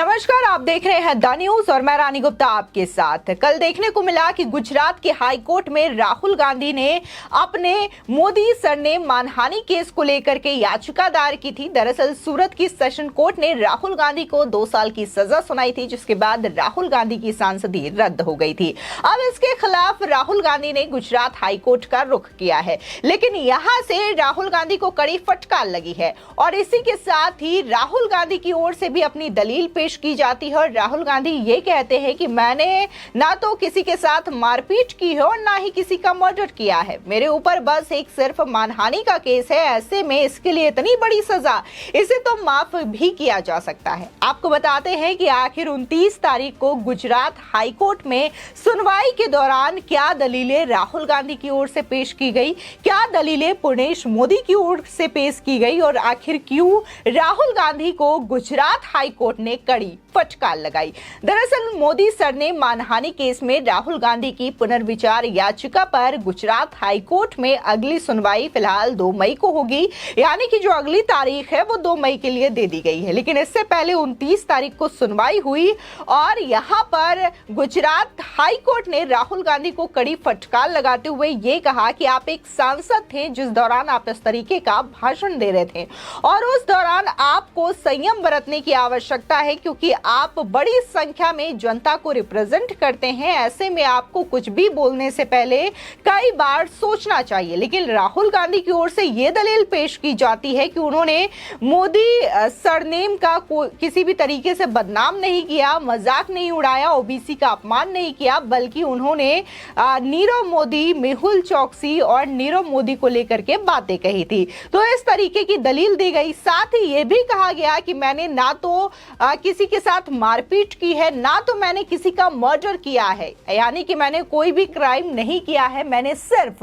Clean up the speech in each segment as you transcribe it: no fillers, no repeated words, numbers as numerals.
नमस्कार, आप देख रहे हैं द न्यूज और मैं रानी गुप्ता आपके साथ। कल देखने को मिला कि गुजरात के हाई कोर्ट में राहुल गांधी ने अपने मोदी सरनेम मानहानि केस को लेकर के याचिका दायर की थी। दरअसल सूरत की सेशन कोर्ट ने राहुल गांधी को 2 साल की सजा सुनाई थी, जिसके बाद राहुल गांधी की सांसदी रद्द हो गई थी। अब इसके खिलाफ राहुल गांधी ने गुजरात हाई कोर्ट का रुख किया है, लेकिन यहां से राहुल गांधी को कड़ी फटकार लगी है और इसी के साथ ही राहुल गांधी की ओर से भी अपनी दलील पेश की जाती है। और राहुल गांधी ये कहते हैं कि मैंने ना तो किसी के साथ मारपीट की है और ना ही किसी का मर्डर किया है, मेरे ऊपर बस एक सिर्फ मानहानि का केस है। ऐसे में इसके लिए इतनी बड़ी सजा, इसे तो माफ भी किया जा सकता है। आपको बताते हैं कि आखिर 29 तारीख को गुजरात हाई कोर्ट में सुनवाई के दौरान क्या दलीलें राहुल गांधी की ओर से पेश की गई, क्या दलीलें पुणेश मोदी की ओर से पेश की गई और आखिर क्यों राहुल गांधी को गुजरात हाई कोर्ट ने कड़ी फटकार लगाई। दरअसल मोदी सरनेम मानहानि केस में राहुल गांधी की पुनर्विचार याचिका पर गुजरात हाई कोर्ट में अगली सुनवाई फिलहाल 2 मई को होगी, यानी कि जो अगली तारीख है वो 2 मई के लिए दे दी गई है। लेकिन इससे पहले 29 तारीख को सुनवाई हुई और यहां पर गुजरात हाई कोर्ट ने राहुल गांधी को कड़ी फटकार लगाते हुए ये कहा कि आप एक सांसद थे जिस दौरान आप इस तरीके का भाषण दे रहे थे और उस दौरान आपको संयम बरतने की आवश्यकता है, क्योंकि आप बड़ी संख्या में जनता को रिप्रेजेंट करते हैं। ऐसे में आपको कुछ भी बोलने से पहले कई बार सोचना चाहिए। लेकिन राहुल गांधी की ओर से यह दलील पेश की जाती है कि उन्होंने मोदी सरनेम का किसी भी तरीके से बदनाम नहीं किया, मजाक नहीं उड़ाया, ओबीसी का अपमान नहीं किया, बल्कि उन्होंने नीरव मोदी, मेहुल चौकसी और नीरव मोदी को लेकर के बातें कही थी। तो इस तरीके की दलील दी गई। साथ ही यह भी कहा गया कि मैंने ना तो किसी के साथ मारपीट की है, ना तो मैंने किसी का मर्डर किया है, यानी कि मैंने कोई भी क्राइम नहीं किया है। मैंने सिर्फ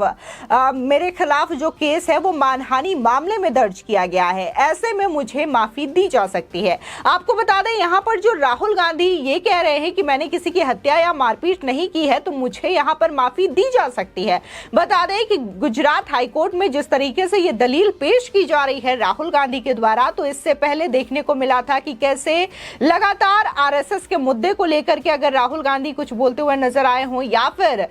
मेरे खिलाफ जो केस है वो मानहानि मामले में दर्ज किया गया है। ऐसे में मुझे माफी दी जा सकती है। आपको बता दें, यहाँ पर जो राहुल गांधी ये कह रहे हैं कि मैंने किसी की हत्या या मारपीट नहीं की है, तो मुझे यहाँ पर माफी दी जा सकती है। बता दें कि गुजरात हाईकोर्ट में जिस तरीके से ये दलील पेश की जा रही है राहुल गांधी के द्वारा, तो इससे पहले देखने को मिला था कि कैसे लगातार आरएसएस के मुद्दे को लेकर के अगर राहुल गांधी कुछ बोलते हुए नजर आए हों या फिर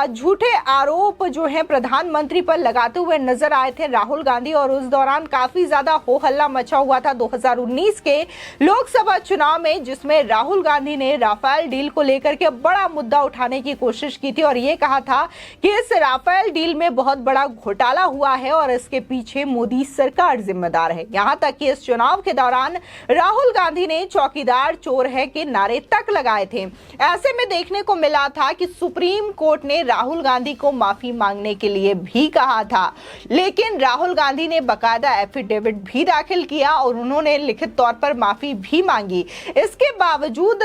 झूठे आरोप जो है प्रधानमंत्री पर लगाते हुए नजर आए थे राहुल गांधी, और उस दौरान काफी ज्यादा हो हल्ला मचा हुआ था 2019 के लोकसभा चुनाव में, जिसमें राहुल गांधी ने राफेल डील को लेकर के बड़ा मुद्दा उठाने की कोशिश की थी और यह कहा था कि इस राफेल डील में बहुत बड़ा घोटाला हुआ है और इसके पीछे मोदी सरकार जिम्मेदार है। यहां तक कि इस चुनाव के दौरान राहुल गांधी ने चौकीदार चोर है के नारे तक लगाए थे। ऐसे में देखने को मिला था कि सुप्रीम कोर्ट ने राहुल गांधी को माफी मांगने के लिए भी कहा था, लेकिन राहुल गांधी ने बकायदा एफिडेविट भी दाखिल किया और उन्होंने लिखित तौर पर माफी भी मांगी। इसके बावजूद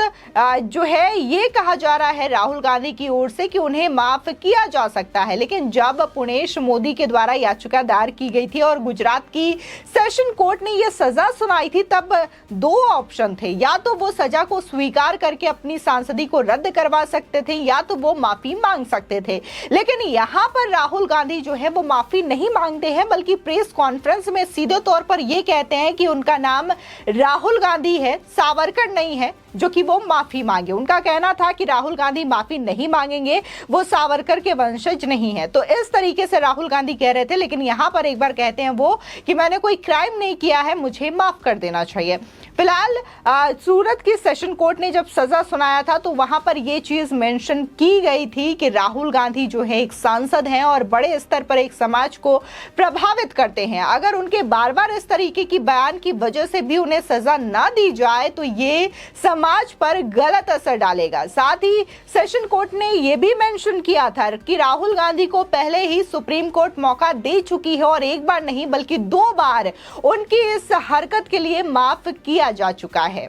जो है ये कहा जा रहा है राहुल गांधी की ओर से कि उन्हें माफ किया जा सकता है। लेकिन जब पुणेश मोदी के द्वारा याचिका दायर की गई थी और गुजरात की सेशन कोर्ट ने यह सजा सुनाई थी, तब 2 ऑप्शन थे, या तो वो सजा को स्वीकार करके अपनी सांसदी को रद्द करवा सकते थे या तो वो माफी मांग सकते थे। लेकिन यहां पर राहुल गांधी जो है वो माफी नहीं मांगते हैं, बल्कि प्रेस कॉन्फ्रेंस में सीधे तौर पर ये कहते हैं कि उनका नाम राहुल गांधी है, सावरकर नहीं है जो कि वो माफी मांगे। उनका कहना था कि राहुल गांधी माफी नहीं मांगेंगे, वो सावरकर के वंशज नहीं है। तो इस तरीके से राहुल गांधी कह रहे थे, लेकिन यहां पर एक बार कहते हैं वो कि मैंने कोई क्राइम नहीं किया है, मुझे माफ कर देना चाहिए। फिलहाल सूरत की सेशन कोर्ट ने जब सजा सुनाया था तो वहां पर यह चीज मेंशन की गई थी कि राहुल गांधी जो है एक सांसद हैं और बड़े स्तर पर एक समाज को प्रभावित करते हैं। अगर उनके बार बार इस तरीके की बयान की वजह से भी उन्हें सजा ना दी जाए तो ये समाज पर गलत असर डालेगा। साथ ही सेशन कोर्ट ने यह भी मेंशन किया था कि राहुल गांधी को पहले ही सुप्रीम कोर्ट मौका दे चुकी है और एक बार नहीं बल्कि 2 बार उनकी इस हरकत के लिए माफ किया जा चुका है।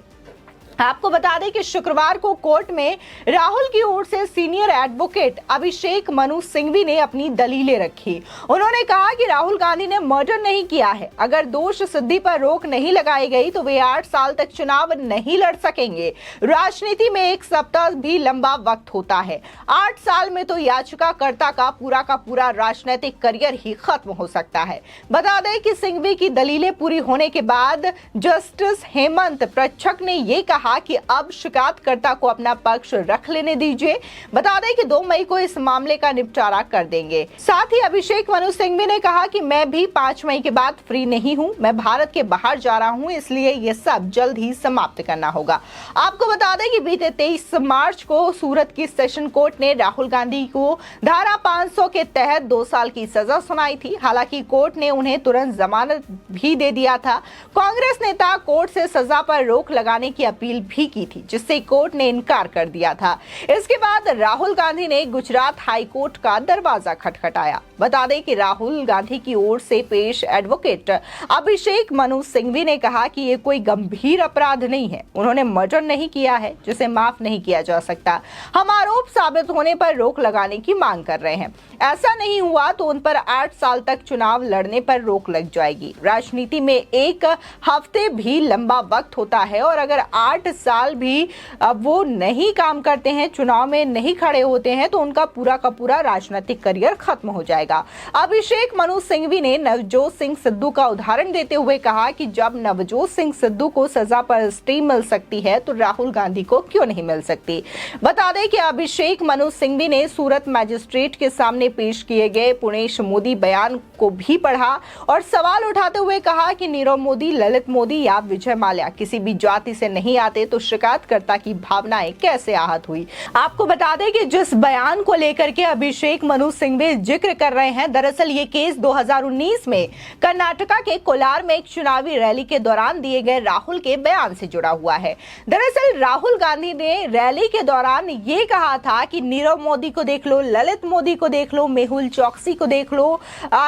आपको बता दें कि शुक्रवार को कोर्ट में राहुल की ओर से सीनियर एडवोकेट अभिषेक मनु सिंघवी ने अपनी दलीलें रखी। उन्होंने कहा कि राहुल गांधी ने मर्डर नहीं किया है। अगर दोष सिद्धि पर रोक नहीं लगाई गई तो वे 8 साल तक चुनाव नहीं लड़ सकेंगे। राजनीति में 1 सप्ताह भी लंबा वक्त होता है, 8 साल में तो याचिकाकर्ता का पूरा राजनीतिक करियर ही खत्म हो सकता है। बता दें कि सिंघवी की दलीलें पूरी होने के बाद जस्टिस हेमंत प्रच्छक ने यह कहा कहा कि अब शिकायतकर्ता को अपना पक्ष रख लेने दीजिए। बता दें कि 2 मई को इस मामले का निपटारा कर देंगे। साथ ही अभिषेक मनु सिंघवी ने कहा कि मैं भी 5 मई के बाद फ्री नहीं हूं, मैं भारत के बाहर जा रहा हूं, इसलिए ये सब जल्द ही समाप्त करना होगा। आपको बता दें कि बीते 23 मार्च को सूरत की सेशन कोर्ट ने राहुल गांधी को धारा 500 के तहत 2 साल की सजा सुनाई थी। हालांकि कोर्ट ने उन्हें तुरंत जमानत भी दे दिया था। कांग्रेस नेता कोर्ट से सजा पर रोक लगाने की अपील भी की थी, जिससे कोर्ट ने इनकार कर दिया था। इसके बाद राहुल गांधी ने गुजरात हाई कोर्ट का दरवाजा खटखटाया। बता दें कि राहुल गांधी की ओर से पेश एडवोकेट अभिषेक मनु सिंघवी ने कहा कि ये कोई गंभीर अपराध नहीं है, उन्होंने मर्डर नहीं किया है जिसे माफ नहीं किया जा सकता। हम आरोप साबित होने पर रोक लगाने की मांग कर रहे हैं। ऐसा नहीं हुआ तो उन पर 8 साल तक चुनाव लड़ने पर रोक लग जाएगी। राजनीति में 1 हफ्ते भी लंबा वक्त होता है और अगर 8 साल भी वो नहीं काम करते हैं, चुनाव में नहीं खड़े होते हैं, तो उनका पूरा का पूरा राजनीतिक करियर खत्म हो जाएगा। अभिषेक मनु सिंघवी ने नवजोत सिंह सिद्धू का उदाहरण देते हुए कहा कि जब नवजोत सिंह सिद्धू को सजा पर स्टे मिल सकती है तो राहुल गांधी को क्यों नहीं मिल सकती। बता दें कि अभिषेक मनु सिंघवी ने सूरत मैजिस्ट्रेट के सामने पेश किए गए पुणेश मोदी बयान को भी पढ़ा और सवाल उठाते हुए कहा कि नीरव मोदी, ललित मोदी या विजय माल्या किसी भी जाति से नहीं आते तो शिकायतकर्ता की भावनाएं कैसे आहत हुई। आपको बता दें कि जिस बयान को लेकर के अभिषेक मनु सिंघवी जिक्र कर रहे हैं, दरअसल ये केस 2019 में कर्नाटका के कोलार में एक चुनावी रैली के दौरान दिए गए राहुल के बयान से जुड़ा हुआ है। दरअसल राहुल गांधी ने रैली के दौरान ये कहा था कि नीरव मोदी को देख लो, ललित मोदी को देख लो, मेहुल चौकसी को देख लो,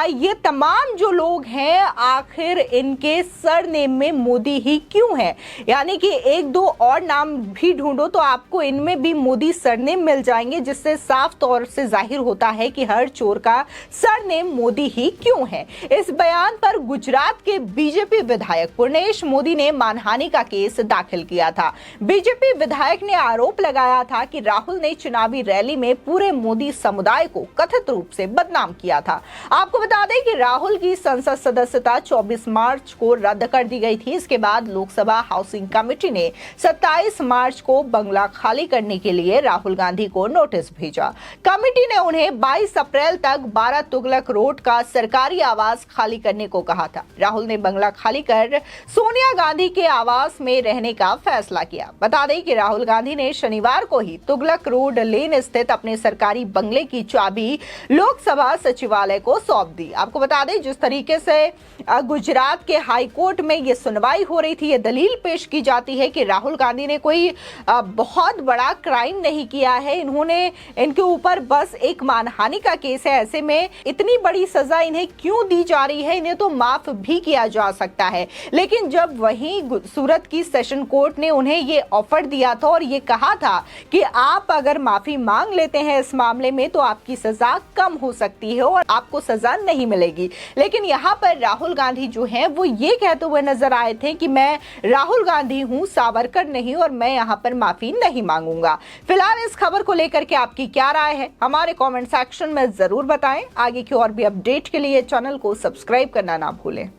ये तमाम जो लोग हैं आखिर इनके सरनेम में मोदी ही क्यों है। यानी कि 1-2 और नाम भी ढूंढो तो आपको इनमें भी मोदी सरनेम मिल जाएंगे, जिससे साफ तौर से जाहिर होता है कि हर चोर का सरनेम मोदी ही क्यों है। इस बयान पर गुजरात के बीजेपी विधायक पुणेश मोदी ने मानहानि का केस दाखिल किया था। बीजेपी विधायक ने आरोप लगाया था कि राहुल ने चुनावी रैली में पूरे मोदी समुदाय को कथित रूप से बदनाम किया था। आपको बता दें कि राहुल की संसद सदस्यता 24 मार्च को रद्द कर दी गई थी। इसके बाद लोकसभा हाउसिंग कमेटी ने 27 मार्च को बंगला खाली करने के लिए राहुल गांधी को नोटिस भेजा। कमेटी ने उन्हें 22 अप्रैल तक 12 तुगलक रोड का सरकारी आवास खाली करने को कहा था। राहुल ने बंगला खाली कर सोनिया गांधी के आवास में रहने का फैसला किया। बता दें कि राहुल गांधी ने शनिवार को ही तुगलक रोड लेन स्थित अपने सरकारी बंगले की चाबी लोकसभा सचिवालय को सौंप दी। आपको बता दें जिस तरीके से गुजरात के हाई कोर्ट में ये सुनवाई हो रही थी, ये दलील पेश की जाती है कि राहुल गांधी ने कोई बहुत बड़ा क्राइम नहीं किया है, इनके ऊपर बस एक मानहानि का केस है। ऐसे में इतनी बड़ी सजा इन्हें क्यों दी जा रही है, इन्हें तो माफ भी किया जा सकता है। लेकिन जब वहीं सूरत की सेशन कोर्ट ने उन्हें ये ऑफर दिया था और ये कहा था कि आप अगर माफी मांग लेते हैं इस मामले में तो आपकी सजा कम हो सकती है और आपको सजा नहीं मिलेगी, लेकिन यहाँ पर राहुल गांधी जो हैं वो ये कहते हुए नजर आए थे कि मैं राहुल गांधी हूँ, सावरकर नहीं, और मैं यहाँ पर माफी नहीं मांगूंगा। फिलहाल इस खबर को लेकर के आपकी क्या राय है हमारे कमेंट सेक्शन में जरूर बताएं। आगे की और भी अपडेट के लिए चैनल को सब्सक्राइब करना ना भूलें।